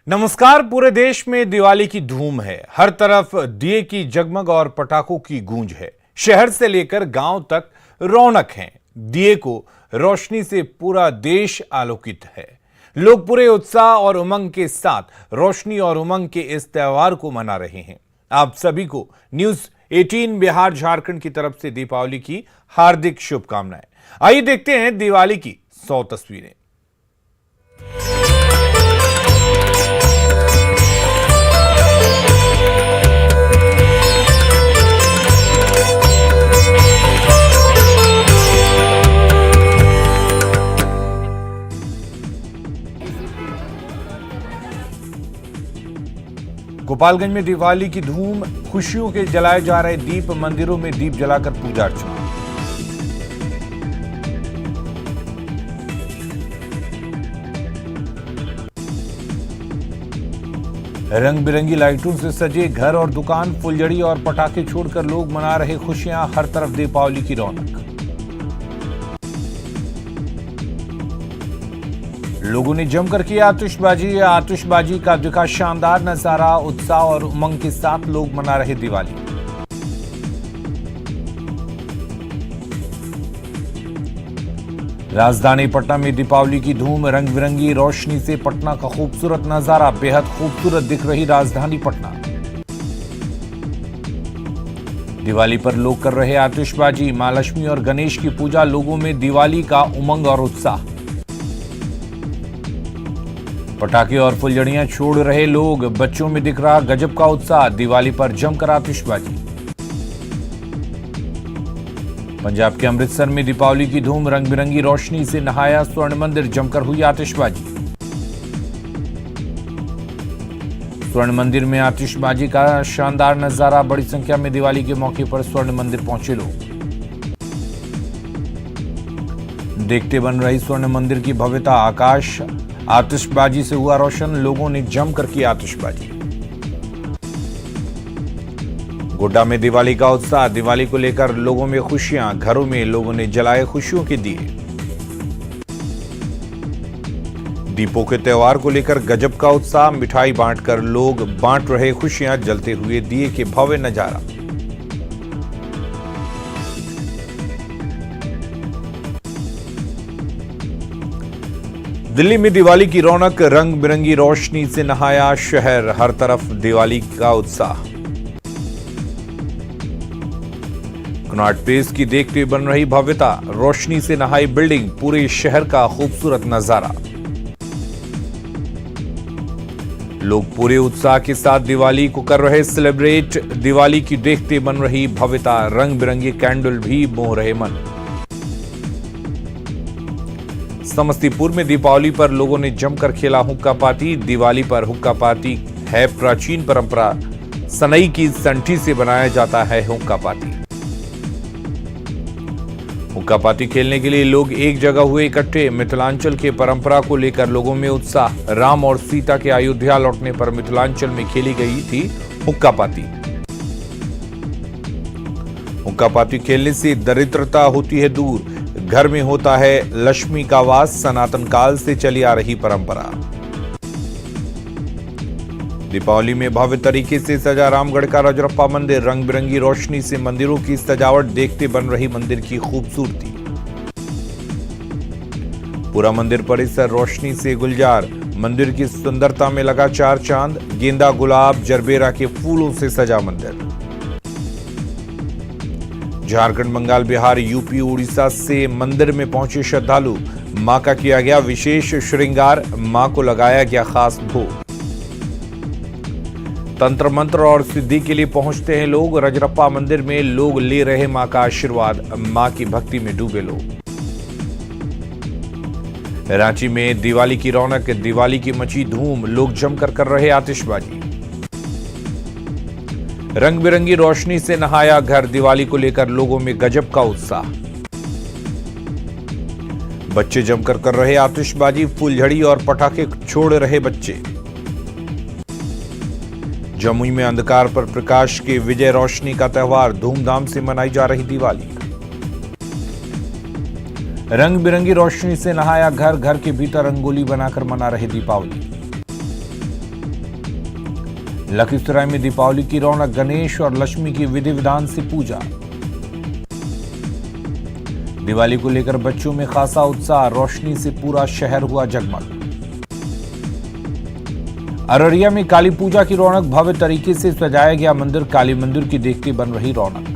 नमस्कार। पूरे देश में दिवाली की धूम है। हर तरफ दिए की जगमग और पटाखों की गूंज है। शहर से लेकर गांव तक रौनक है। दिए को रोशनी से पूरा देश आलोकित है। लोग पूरे उत्साह और उमंग के साथ रोशनी और उमंग के इस त्योहार को मना रहे हैं। आप सभी को न्यूज 18 बिहार झारखंड की तरफ से दीपावली की हार्दिक शुभकामनाएं। आइए देखते हैं दिवाली की 100 तस्वीरें। गोपालगंज में दिवाली की धूम, खुशियों के जलाए जा रहे दीप, मंदिरों में दीप जलाकर पूजा अर्चना। रंग बिरंगी लाइटों से सजे घर और दुकान, फुलझड़ी और पटाखे छोड़कर लोग मना रहे खुशियां। हर तरफ दीपावली की रौनक। लोगों ने जमकर किया आतिशबाजी का दिखा शानदार नजारा। उत्साह और उमंग के साथ लोग मना रहे दिवाली। राजधानी पटना में दीपावली की धूम, रंग बिरंगी रोशनी से पटना का खूबसूरत नजारा। बेहद खूबसूरत दिख रही राजधानी पटना। दिवाली पर लोग कर रहे आतिशबाजी। मां लक्ष्मी और गणेश की पूजा, लोगों में दिवाली का उमंग और उत्साह। पटाखे और फुलझड़ियां छोड़ रहे लोग, बच्चों में दिख रहा गजब का उत्साह। दिवाली पर जमकर आतिशबाजी। पंजाब के अमृतसर में दीपावली की धूम, रंग बिरंगी रोशनी से नहाया स्वर्ण मंदिर, जमकर हुई आतिशबाजी। स्वर्ण मंदिर में आतिशबाजी का शानदार नजारा। बड़ी संख्या में दिवाली के मौके पर स्वर्ण मंदिर पहुंचे लोग। देखते बन रही स्वर्ण मंदिर की भव्यता। आकाश आतिशबाजी से हुआ रोशन, लोगों ने जमकर की आतिशबाजी। गोड्डा में दिवाली का उत्साह, दिवाली को लेकर लोगों में खुशियां। घरों में लोगों ने जलाए खुशियों के दिए। दीपों के त्योहार को लेकर गजब का उत्साह। मिठाई बांटकर लोग बांट रहे खुशियां। जलते हुए दिए के भव्य नजारा। दिल्ली में दिवाली की रौनक, रंग बिरंगी रोशनी से नहाया शहर। हर तरफ दिवाली का उत्साह। कनॉट प्लेस की देखते बन रही भव्यता। रोशनी से नहाई बिल्डिंग, पूरे शहर का खूबसूरत नजारा। लोग पूरे उत्साह के साथ दिवाली को कर रहे सेलिब्रेट। दिवाली की देखते बन रही भव्यता। रंग बिरंगे कैंडल भी मोह रहे मन। समस्तीपुर में दीपावली पर लोगों ने जमकर खेला हुक्का पाती। दिवाली पर हुक्का पाती है प्राचीन परंपरा। सनई की संठी से बनाया जाता है हुक्का पाती। हुक्का पाती खेलने के लिए लोग एक जगह हुए इकट्ठे। मिथिलांचल के परंपरा को लेकर लोगों में उत्साह। राम और सीता के अयोध्या लौटने पर मिथिलांचल में खेली गई थी हुक्का पाती। हुक्का पाती खेलने से दरिद्रता होती है दूर। घर में होता है लक्ष्मी का वास। सनातन काल से चली आ रही परंपरा। दीपावली में भव्य तरीके से सजा रामगढ़ का रजरप्पा मंदिर। रंग बिरंगी रोशनी से मंदिरों की सजावट, देखते बन रही मंदिर की खूबसूरती। पूरा मंदिर परिसर रोशनी से गुलजार। मंदिर की सुंदरता में लगा चार चांद। गेंदा, गुलाब, जरबेरा के फूलों से सजा मंदिर। झारखंड, बंगाल, बिहार, यूपी, उड़ीसा से मंदिर में पहुंचे श्रद्धालु। मां का किया गया विशेष श्रृंगार। मां को लगाया गया खास भोग। तंत्र मंत्र और सिद्धि के लिए पहुंचते हैं लोग। रजरप्पा मंदिर में लोग ले रहे मां का आशीर्वाद। मां की भक्ति में डूबे लोग। रांची में दिवाली की रौनक, दिवाली की मची धूम। लोग जमकर कर रहे आतिशबाजी। रंग बिरंगी रोशनी से नहाया घर। दिवाली को लेकर लोगों में गजब का उत्साह। बच्चे जमकर कर रहे आतिशबाजी। फुलझड़ी और पटाखे छोड़ रहे बच्चे। जमुई में अंधकार पर प्रकाश की विजय रोशनी का त्योहार। धूमधाम से मनाई जा रही दिवाली। रंग बिरंगी रोशनी से नहाया घर। घर के भीतर रंगोली बनाकर मना रहे दीपावली। लखीसराय में दीपावली की रौनक, गणेश और लक्ष्मी की विधि विधान से पूजा। दिवाली को लेकर बच्चों में खासा उत्साह, रोशनी से पूरा शहर हुआ जगमग। अररिया में काली पूजा की रौनक, भव्य तरीके से सजाया गया मंदिर, काली मंदिर की देखते बन रही रौनक।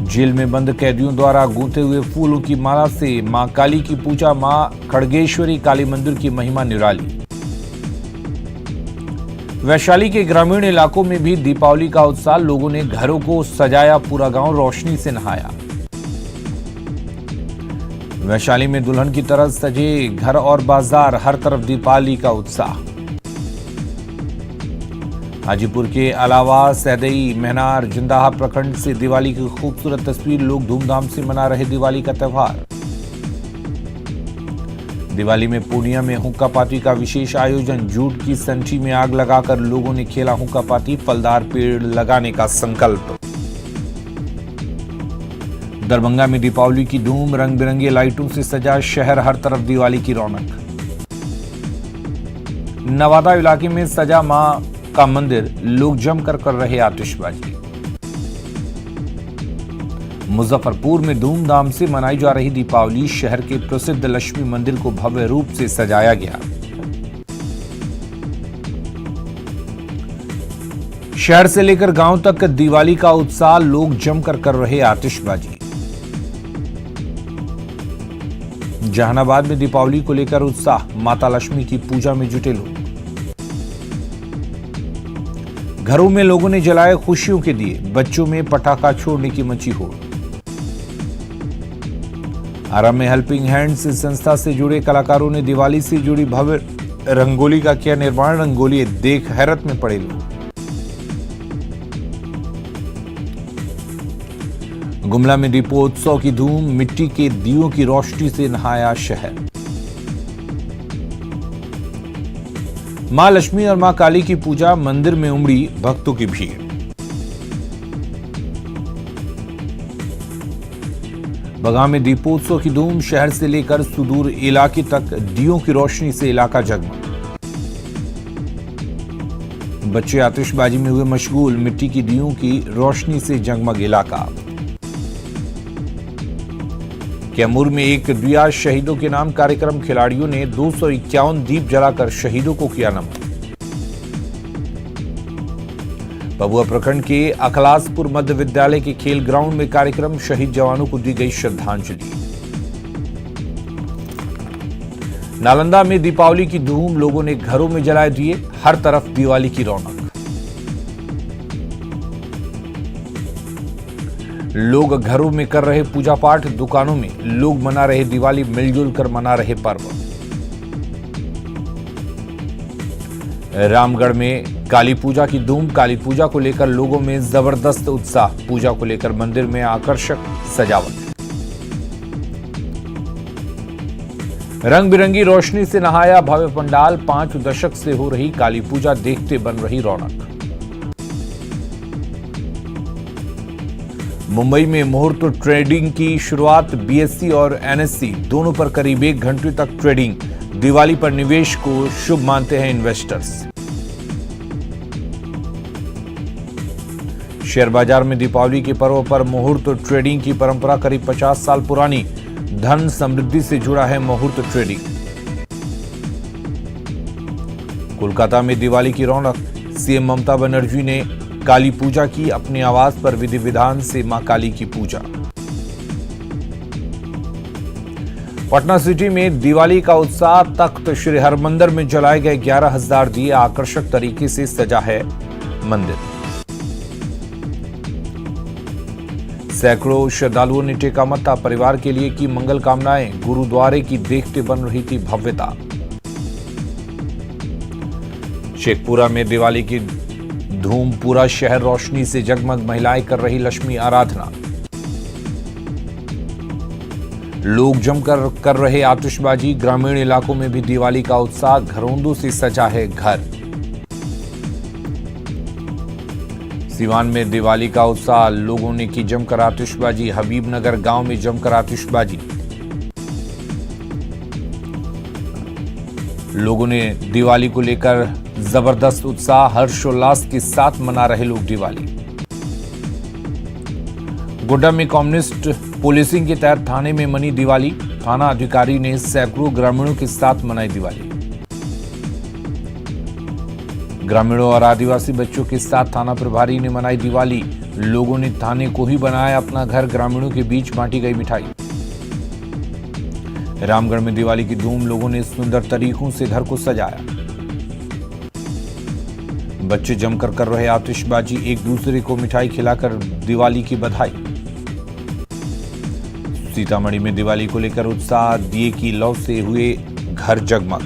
जेल में बंद कैदियों द्वारा गूंथे हुए फूलों की माला से मां काली की पूजा, मां खड़गेश्वरी काली मंदिर की महिमा निराली। वैशाली के ग्रामीण इलाकों में भी दीपावली का उत्साह, लोगों ने घरों को सजाया, पूरा गांव रोशनी से नहाया। वैशाली में दुल्हन की तरह सजे घर और बाजार, हर तरफ दीपावली का उत्साह। हाजीपुर के अलावा सैदई, मेहनार, जिंदाहा प्रखंड से दिवाली की खूबसूरत तस्वीर, लोग धूमधाम से मना रहे दिवाली का त्यौहार। दिवाली में पूर्णिया में हुक्का पार्टी का विशेष आयोजन, जूट की संठी में आग लगाकर लोगों ने खेला हुक्का पार्टी, फलदार पेड़ लगाने का संकल्प। दरभंगा में दीपावली की धूम, रंग बिरंगे लाइटों से सजा शहर, हर तरफ दिवाली की रौनक। नवादा इलाके में सजा मां का मंदिर, लोग जमकर कर रहे आतिशबाजी। मुजफ्फरपुर में धूमधाम से मनाई जा रही दीपावली, शहर के प्रसिद्ध लक्ष्मी मंदिर को भव्य रूप से सजाया गया। शहर से लेकर गांव तक दिवाली का उत्साह, लोग जमकर कर रहे आतिशबाजी। जहानाबाद में दीपावली को लेकर उत्साह, माता लक्ष्मी की पूजा में जुटे लोग। घरों में लोगों ने जलाए खुशियों के दिए, बच्चों में पटाखा छोड़ने की मची होड़। आरा में हेल्पिंग हैंड्स संस्था से जुड़े कलाकारों ने दिवाली से जुड़ी भव्य रंगोली का किया निर्माण, रंगोली देख हैरत में पड़े लोग। गुमला में दीपोत्सव की धूम, मिट्टी के दियों की रोशनी से नहाया शहर। मां लक्ष्मी और मां काली की पूजा, मंदिर में उमड़ी भक्तों की भीड़। बगां में दीपोत्सव की धूम, शहर से लेकर सुदूर इलाके तक दियों की रोशनी से इलाका जगमग। बच्चे आतिशबाजी में हुए मशगूल, मिट्टी की दियों की रोशनी से जगमग इलाका। कैमूर में एक दिया शहीदों के नाम कार्यक्रम, खिलाड़ियों ने 251 दीप जलाकर शहीदों को किया नमन। भभुआ प्रखंड के अखलासपुर मध्य विद्यालय के खेल ग्राउंड में कार्यक्रम, शहीद जवानों को दी गई श्रद्धांजलि। नालंदा में दीपावली की धूम, लोगों ने घरों में जलाए दिए, हर तरफ दिवाली की रौनक। लोग घरों में कर रहे पूजा पाठ, दुकानों में लोग मना रहे दिवाली, मिलजुल कर मना रहे पर्व। रामगढ़ में काली पूजा की धूम, काली पूजा को लेकर लोगों में जबरदस्त उत्साह, पूजा को लेकर मंदिर में आकर्षक सजावट। रंग बिरंगी रोशनी से नहाया भव्य पंडाल, 5 दशक से हो रही काली पूजा देखते बन रही रौनक। मुंबई में मुहूर्त ट्रेडिंग की शुरुआत, बीएसई और एनएसई दोनों पर करीब 1 घंटे तक ट्रेडिंग, दिवाली पर निवेश को शुभ मानते हैं इन्वेस्टर्स। शेयर बाजार में दीपावली के पर्व पर मुहूर्त ट्रेडिंग की परंपरा करीब 50 साल पुरानी, धन समृद्धि से जुड़ा है मुहूर्त ट्रेडिंग। कोलकाता में दिवाली की रौनक, सीएम ममता बनर्जी ने काली पूजा की, अपने आवास पर विधि विधान से मां काली की पूजा। पटना सिटी में दिवाली का उत्साह, तख्त श्री हरमंदिर में जलाए गए 11,000 दिए, आकर्षक तरीके से सजा है मंदिर। सैकड़ों श्रद्धालुओं ने टेका मत्था, परिवार के लिए की मंगल कामनाएं, गुरुद्वारे की देखते बन रही थी भव्यता। शेखपुरा में दिवाली की धूम, पूरा शहर रोशनी से जगमग, महिलाएं कर रही लक्ष्मी आराधना। लोग जमकर कर रहे आतिशबाजी, ग्रामीण इलाकों में भी दिवाली का उत्साह, घरौंदों से सजा है घर। सीवान में दिवाली का उत्साह, लोगों ने की जमकर आतिशबाजी, हबीबनगर गांव में जमकर आतिशबाजी। लोगों ने दिवाली को लेकर जबरदस्त उत्साह, हर्षोल्लास के साथ मना रहे लोग दिवाली। गोड्डा में कम्युनिस्ट पुलिसिंग के तहत थाने में मनी दिवाली। थाना अधिकारी ने सैकड़ों ग्रामीणों के साथ मनाई दिवाली। ग्रामीणों और आदिवासी बच्चों के साथ थाना प्रभारी ने मनाई दिवाली। लोगों ने थाने को ही बनाया अपना घर। ग्रामीणों के बीच बांटी गई मिठाई। रामगढ़ में दिवाली की धूम, लोगों ने सुंदर तरीकों से घर को सजाया। बच्चे जमकर कर रहे आतिशबाजी, एक दूसरे को मिठाई खिलाकर दिवाली की बधाई। सीतामढ़ी में दिवाली को लेकर उत्साह, दिए की लौ से हुए घर जगमग।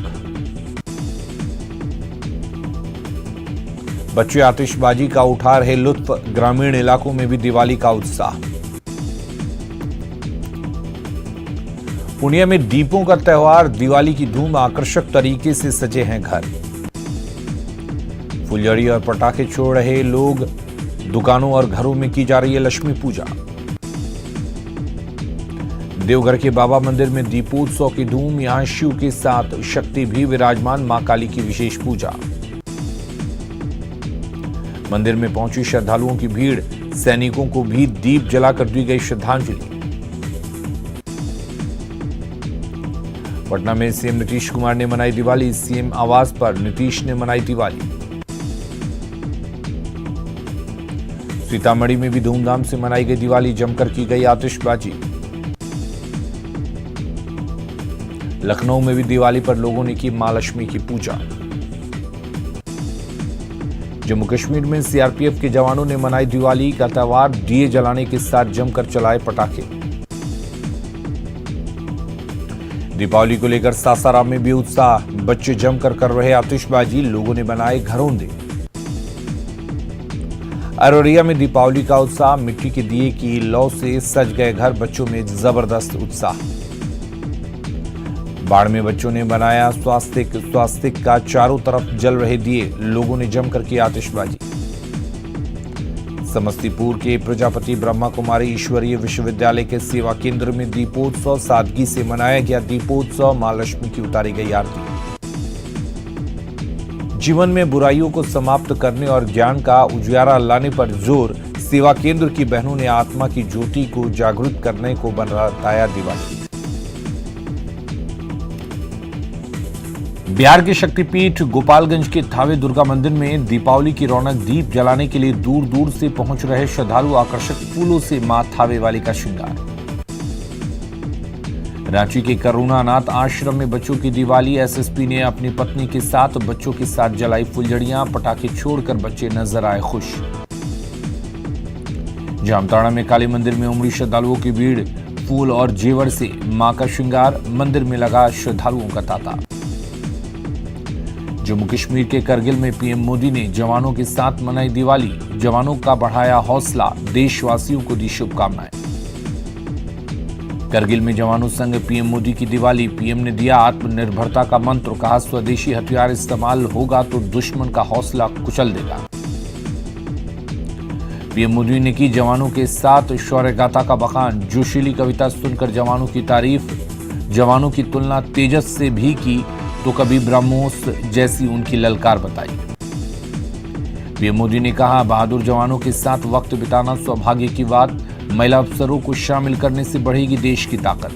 बच्चे आतिशबाजी का उठा रहे लुत्फ। ग्रामीण इलाकों में भी दिवाली का उत्साह। पूर्णिया में दीपों का त्योहार, दिवाली की धूम, आकर्षक तरीके से सजे हैं घर। फुलझड़ी और पटाखे छोड़ रहे लोग। दुकानों और घरों में की जा रही है लक्ष्मी पूजा। देवघर के बाबा मंदिर में दीपोत्सव की धूम, यहां शिव के साथ शक्ति भी विराजमान, मां काली की विशेष पूजा। मंदिर में पहुंची श्रद्धालुओं की भीड़। सैनिकों को भी दीप जलाकर दी गई श्रद्धांजलि। पटना में सीएम नीतीश कुमार ने मनाई दिवाली। सीएम आवास पर नीतीश ने मनाई दिवाली। सीतामढ़ी में भी धूमधाम से मनाई गई दिवाली, जमकर की गई आतिशबाजी। लखनऊ में भी दिवाली पर लोगों ने की मां लक्ष्मी की पूजा। जम्मू कश्मीर में सीआरपीएफ के जवानों ने मनाई दिवाली का त्योहार। दिए जलाने के साथ जमकर चलाए पटाखे। दीपावली को लेकर सासाराम में भी उत्साह, बच्चे जमकर कर रहे आतिशबाजी, लोगों ने बनाए घरौंदे। अररिया में दीपावली का उत्साह, मिट्टी के दिए की लौ से सज गए घर, बच्चों में जबरदस्त उत्साह। बाढ़ में बच्चों ने बनाया स्वास्तिक का चारों तरफ जल रहे दिए, लोगों ने जमकर की आतिशबाजी। समस्तीपुर के प्रजापति ब्रह्मा कुमारी ईश्वरीय विश्वविद्यालय के सेवा केंद्र में दीपोत्सव सादगी से मनाया गया। दीपोत्सव, मां लक्ष्मी की उतारी गई आरती। जीवन में बुराइयों को समाप्त करने और ज्ञान का उजियारा लाने पर जोर, सेवा केंद्र की बहनों ने आत्मा की ज्योति को जागृत करने को बताया दिवाली। बिहार के शक्तिपीठ गोपालगंज के थावे दुर्गा मंदिर में दीपावली की रौनक, दीप जलाने के लिए दूर दूर से पहुंच रहे श्रद्धालु, आकर्षक फूलों से मां थावे वाली का श्रृंगार। रांची के करुणानाथ आश्रम में बच्चों की दिवाली, एसएसपी ने अपनी पत्नी के साथ बच्चों के साथ जलाई फुलझड़ियां, पटाखे छोड़कर बच्चे नजर आए खुश। जामताड़ा में काली मंदिर में उमड़ी श्रद्धालुओं की भीड़, फूल और जेवर से मां का श्रृंगार, मंदिर में लगा श्रद्धालुओं का तांता। जम्मू कश्मीर के करगिल में पीएम मोदी ने जवानों के साथ मनाई दिवाली, जवानों का बढ़ाया हौसला, देशवासियों को दी शुभकामनाएं। करगिल में जवानों संग पीएम मोदी की दिवाली, पीएम ने दिया आत्मनिर्भरता का मंत्र, कहा स्वदेशी हथियार इस्तेमाल होगा तो दुश्मन का हौसला कुचल देगा। पीएम मोदी ने की जवानों के साथ शौर्य गाथा का बखान, जोशीली कविता सुनकर जवानों की तारीफ, जवानों की तुलना तेजस से भी की तो कभी ब्रह्मोस जैसी उनकी ललकार बताई। पीएम मोदी ने कहा बहादुर जवानों के साथ वक्त बिताना सौभाग्य की बात, महिला अफसरों को शामिल करने से बढ़ेगी देश की ताकत।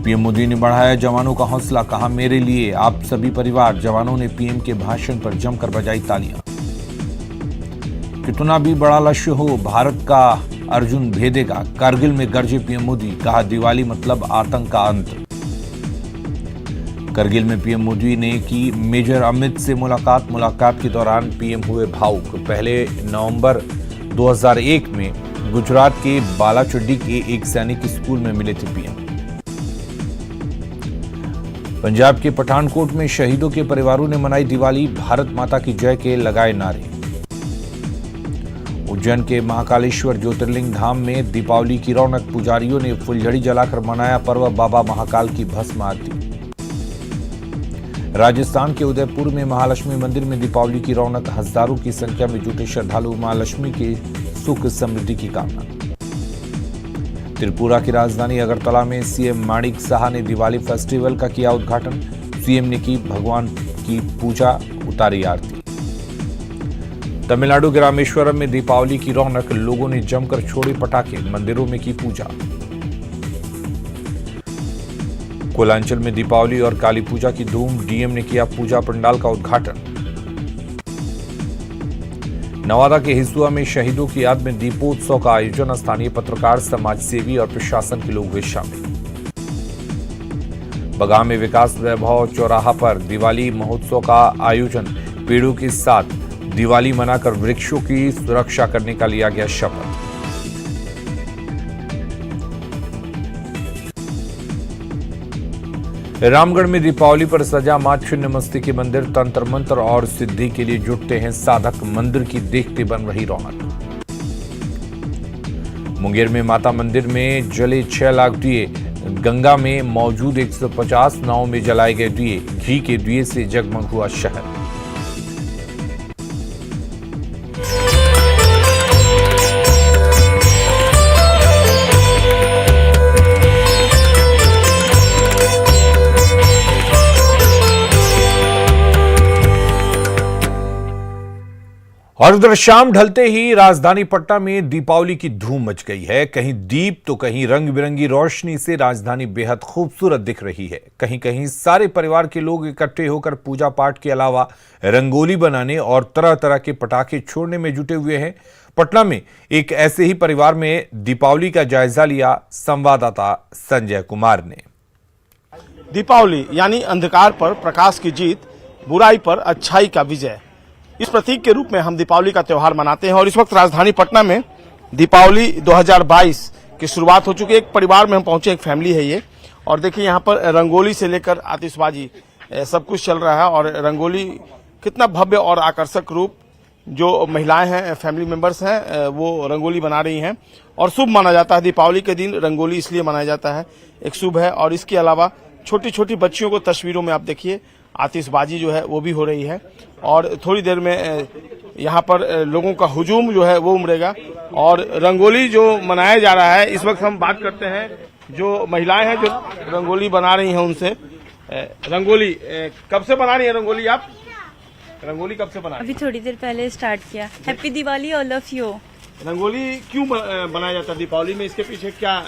पीएम मोदी ने बढ़ाया जवानों का हौसला, कहा मेरे लिए आप सभी परिवार। जवानों ने पीएम के भाषण पर जमकर बजाई तालियां। कितना भी बड़ा लक्ष्य हो, भारत का अर्जुन भेदेगा, कारगिल में गरजे पीएम मोदी, कहा दिवाली मतलब आतंक का अंत। करगिल में पीएम मोदी ने की मेजर अमित से मुलाकात के दौरान पीएम हुए भावुक। पहले नवंबर 2001 में गुजरात के बालाचुड्डी के एक सैनिक स्कूल में मिले थे पीएम। पंजाब के पठानकोट में शहीदों के परिवारों ने मनाई दिवाली, भारत माता की जय के लगाए नारे। उज्जैन के महाकालेश्वर ज्योतिर्लिंग धाम में दीपावली की रौनक, पुजारियों ने फुलझड़ी जलाकर मनाया पर्व, बाबा महाकाल की भस्म आरती। राजस्थान के उदयपुर में महालक्ष्मी मंदिर में दीपावली की रौनक, हजारों की संख्या में जुटे श्रद्धालु मां लक्ष्मी के सुख समृद्धि की कामना। त्रिपुरा की राजधानी अगरतला में सीएम माणिक साहा ने दिवाली फेस्टिवल का किया उद्घाटन। सीएम ने की भगवान की पूजा, उतारी आरती। तमिलनाडु के रामेश्वरम में दीपावली की रौनक, लोगों ने जमकर छोड़े पटाखे, मंदिरों में की पूजा। कोलांचल में दीपावली और काली पूजा की धूम, डीएम ने किया पूजा पंडाल का उद्घाटन। नवादा के हिसुआ में शहीदों की याद में दीपोत्सव का आयोजन, स्थानीय पत्रकार, समाजसेवी और प्रशासन के लोग हुए शामिल। बगाह में विकास वैभव चौराहा पर दिवाली महोत्सव का आयोजन, पेड़ों के साथ दिवाली मनाकर वृक्षों की सुरक्षा करने का लिया गया शपथ। रामगढ़ में दीपावली पर सजा मां छिन्नमस्ती के मंदिर, तंत्र मंत्र और सिद्धि के लिए जुटते हैं साधक, मंदिर की देखते बन रही रौनक। मुंगेर में माता मंदिर में जले 6 लाख दिए, गंगा में मौजूद 150 नावों में जलाए गए दिए, घी के दिए से जगमग हुआ शहर। और उधर शाम ढलते ही राजधानी पटना में दीपावली की धूम मच गई है। कहीं दीप तो कहीं रंग बिरंगी रोशनी से राजधानी बेहद खूबसूरत दिख रही है। कहीं कहीं सारे परिवार के लोग इकट्ठे होकर पूजा पाठ के अलावा रंगोली बनाने और तरह तरह के पटाखे छोड़ने में जुटे हुए हैं। पटना में एक ऐसे ही परिवार में दीपावली का जायजा लिया संवाददाता संजय कुमार ने। दीपावली यानी अंधकार पर प्रकाश की जीत, बुराई पर अच्छाई का विजय, इस प्रतीक के रूप में हम दीपावली का त्यौहार मनाते हैं। और इस वक्त राजधानी पटना में दीपावली 2022 की शुरुआत हो चुकी है। एक परिवार में हम पहुंचे, एक फैमिली है ये, और देखिए यहाँ पर रंगोली से लेकर आतिशबाजी सब कुछ चल रहा है। और रंगोली कितना भव्य और आकर्षक रूप, जो महिलाएं हैं, फैमिली मेंबर्स हैं, वो रंगोली बना रही हैं। और शुभ माना जाता है दीपावली के दिन रंगोली इसलिए मनाया जाता है, एक शुभ है। और इसके अलावा छोटी छोटी बच्चियों को तस्वीरों में आप देखिए आतिशबाजी जो है वो भी हो रही है। और थोड़ी देर में यहाँ पर लोगों का हुजूम जो है वो उमड़ेगा और रंगोली जो मनाया जा रहा है। इस वक्त हम बात करते हैं जो महिलाएं हैं जो रंगोली बना रही हैं उनसे। रंगोली कब से बना रही है रंगोली आप? रंगोली कब से बना रही? अभी थोड़ी देर पहले स्टार्ट किया। Happy Diwali all of you. Rangoli क्यों बनाया जाता है दीपावली में, इसके पीछे क्या?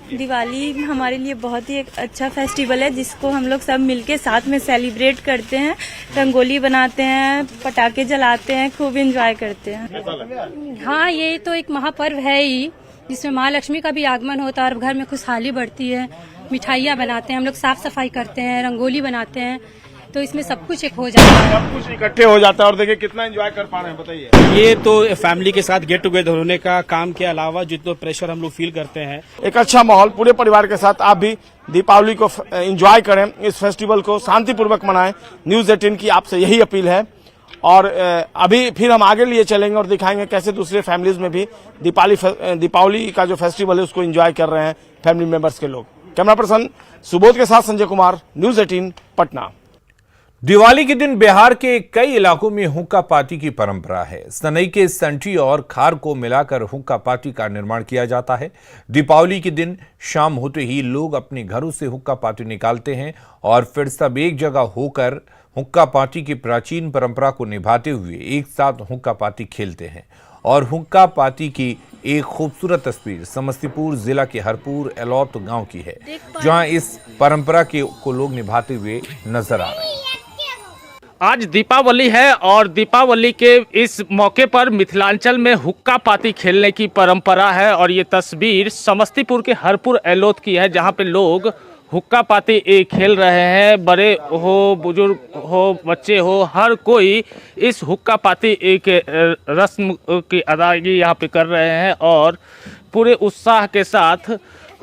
दिवाली हमारे लिए बहुत ही एक अच्छा फेस्टिवल है जिसको हम लोग सब मिलके साथ में सेलिब्रेट करते हैं, रंगोली बनाते हैं, पटाखे जलाते हैं, खूब एंजॉय करते हैं। हाँ, ये तो एक महापर्व है ही जिसमें महालक्ष्मी का भी आगमन होता है और घर में खुशहाली बढ़ती है। मिठाइयाँ बनाते हैं हम लोग, साफ सफाई करते हैं, रंगोली बनाते हैं, तो इसमें सब कुछ एक हो जाता है, सब कुछ इकट्ठे हो जाता है। और देखिए कितना एंजॉय कर पा रहे हैं, बताइए। ये तो फैमिली के साथ गेट टुगेदर होने का काम के अलावा जितना प्रेशर हम लोग फील करते हैं, एक अच्छा माहौल, पूरे परिवार के साथ आप भी दीपावली को एंजॉय करें, इस फेस्टिवल को शांतिपूर्वक मनाएं। न्यूज 18 की आपसे यही अपील है। और अभी फिर हम आगे लिए चलेंगे और दिखाएंगे कैसे दूसरे फैमिलीज में भी दीपावली का जो फेस्टिवल है उसको एंजॉय कर रहे हैं फैमिली मेंबर्स के लोग। कैमरा पर्सन सुबोध के साथ संजय कुमार, न्यूज 18 पटना। दिवाली के दिन बिहार के कई इलाकों में हुक्का पार्टी की परंपरा है। सनई के संठी और खार को मिलाकर हुक्का पार्टी का निर्माण किया जाता है। दीपावली के दिन शाम होते ही लोग अपने घरों से हुक्का पार्टी निकालते हैं और फिर सब एक जगह होकर हुक्का पार्टी की प्राचीन परंपरा को निभाते हुए एक साथ हुक्का पार्टी खेलते हैं। और हुक्का पार्टी की एक खूबसूरत तस्वीर समस्तीपुर जिला के हरपुर एलौत गांव की है, जहां इस परंपरा को लोग निभाते हुए नजर आ रहे हैं। आज दीपावली है और दीपावली के इस मौके पर मिथिलांचल में हुक्का पाती खेलने की परंपरा है। और ये तस्वीर समस्तीपुर के हरपुर एलौत की है, जहां पे लोग हुक्का पाती खेल रहे हैं। बड़े हो, बुजुर्ग हो, बच्चे हो, हर कोई इस हुक्का पाती के रस्म की अदायगी यहाँ पे कर रहे हैं और पूरे उत्साह के साथ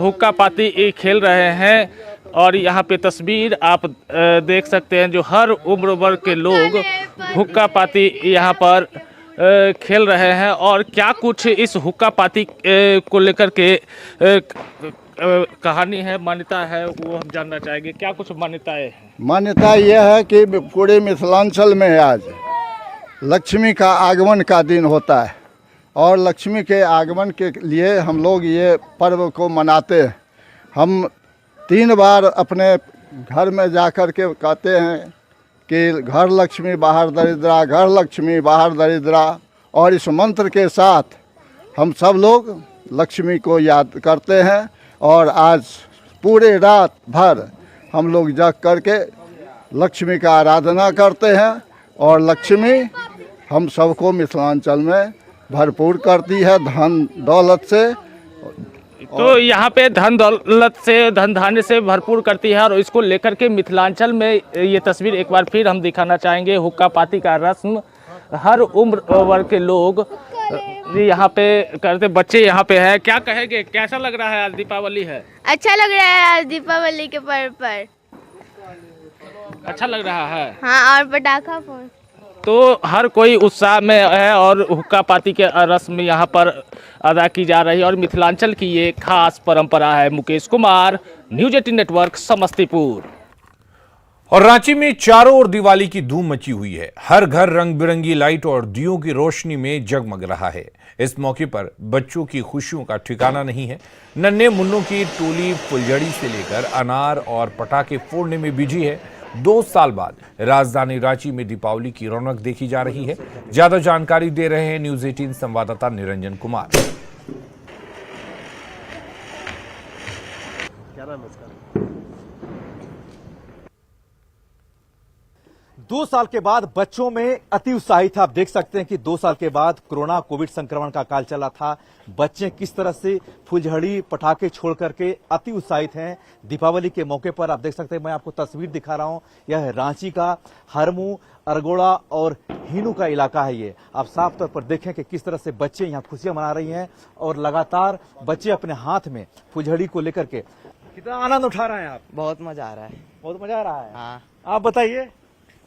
हुक्का पाती खेल रहे हैं। और यहाँ पे तस्वीर आप देख सकते हैं, जो हर उम्र वर्ग के लोग हुक्का पाती यहाँ पर खेल रहे हैं। और क्या कुछ इस हुक्का पाती को लेकर के कहानी है, मान्यता है, वो हम जानना चाहेंगे। क्या कुछ मान्यताएं हैं? मान्यता यह है कि पूरे मिथिलांचल में आज लक्ष्मी का आगमन का दिन होता है और लक्ष्मी के आगमन के लिए हम लोग ये पर्व को मनाते हैं। हम 3 बार अपने घर में जाकर के कहते हैं कि घर लक्ष्मी बाहर दरिद्रा, घर लक्ष्मी बाहर दरिद्रा, और इस मंत्र के साथ हम सब लोग लक्ष्मी को याद करते हैं। और आज पूरे रात भर हम लोग जग करके लक्ष्मी का आराधना करते हैं, और लक्ष्मी हम सबको मिथिलांचल में भरपूर करती है धन दौलत से। तो यहाँ पे धन दौलत से, धन धान्य से भरपूर करती है, और इसको लेकर के मिथिलांचल में ये तस्वीर एक बार फिर हम दिखाना चाहेंगे। हुक्का पाती का रस्म हर उम्र वर्ग के लोग यहाँ पे करते, बच्चे यहाँ पे हैं। क्या कहेंगे, कैसा लग रहा है? आज दीपावली है, अच्छा लग रहा है आज दीपावली के पर्व पर। अच्छा लग रहा है। हाँ, और पटाखा फोड़। तो हर कोई उत्साह में है और हुक्का पाती के रस्म यहाँ पर अदा की जा रही है, और मिथिलांचल की ये खास परंपरा है। Mukesh Kumar, news 18 network, Samastipur. और रांची में चारों ओर दिवाली की धूम मची हुई है। हर घर रंग बिरंगी लाइट और दियों की रोशनी में जगमग रहा है। इस मौके पर बच्चों की खुशियों का ठिकाना नहीं है। नन्हे मुन्नों की टोली फुलझड़ी से लेकर अनार और पटाखे फोड़ने में बिजी है। 2 साल बाद राजधानी रांची में दीपावली की रौनक देखी जा रही है। ज्यादा जानकारी दे रहे हैं न्यूज 18 संवाददाता निरंजन कुमार। क्या नाम है इसका? 2 साल के बाद बच्चों में अति उत्साही था। आप देख सकते हैं कि 2 साल के बाद कोरोना कोविड संक्रमण का काल चला था। बच्चे किस तरह से फुलझड़ी पटाखे छोड़ करके अति उत्साहित हैं दीपावली के मौके पर। आप देख सकते हैं, मैं आपको तस्वीर दिखा रहा हूं। यह रांची का हरमू, अरगोड़ा और हीनू का इलाका है। ये आप साफ तौर पर देखें कि किस तरह से बच्चे यहाँ खुशियां मना रही हैं, और लगातार बच्चे अपने हाथ में फुलझड़ी को लेकर के कितना आनंद उठा रहे हैं आप? बहुत मजा आ रहा है। बहुत मजा आ रहा है। हाँ, आप बताइए,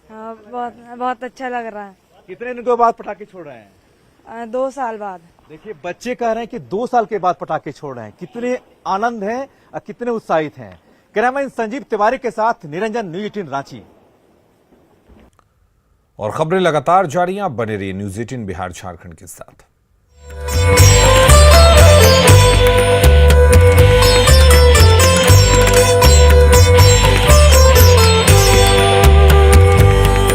हाँ, बहुत अच्छा लग रहा है। कितने दिनों के बाद पटाखे छोड़ रहे हैं? 2 साल बाद। देखिए, बच्चे कह रहे हैं कि 2 साल के बाद पटाखे छोड़ रहे हैं। कितने आनंद हैं और कितने उत्साहित हैं। कैमरामैन संजीव तिवारी के साथ निरंजन, न्यूज 18 रांची। और खबरें लगातार जारी हैं, आप बने रहिए न्यूज 18 बिहार झारखंड के साथ।